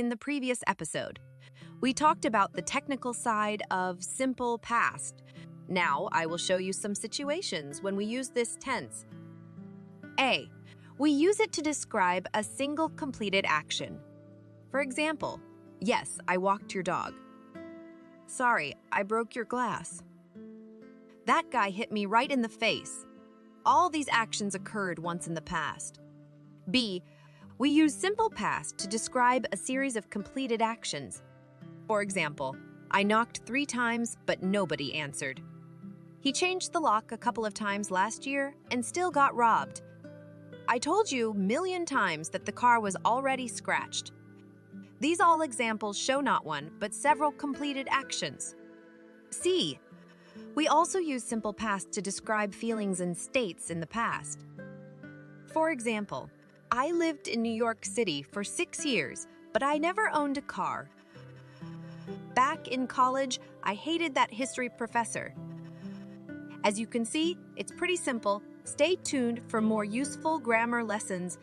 in the previous episode. We talked about the technical side of simple past. Now I will show you some situations when we use this tense. A. We use it to describe a single completed action. For example, yes, I walked your dog. Sorry, I broke your glass. That guy hit me right in the face. All these actions occurred once in the past. B. We use simple past to describe a series of completed actions. For example, I knocked 3 times, but nobody answered. He changed the lock a couple of times last year and still got robbed. I told you a million times that the car was already scratched. These all examples show not one, but several completed actions. C. We also use simple past to describe feelings and states in the past. For example, I lived in New York City for 6 years, but I never owned a car. Back in college, I hated that history professor. As you can see, it's pretty simple. Stay tuned for more useful grammar lessons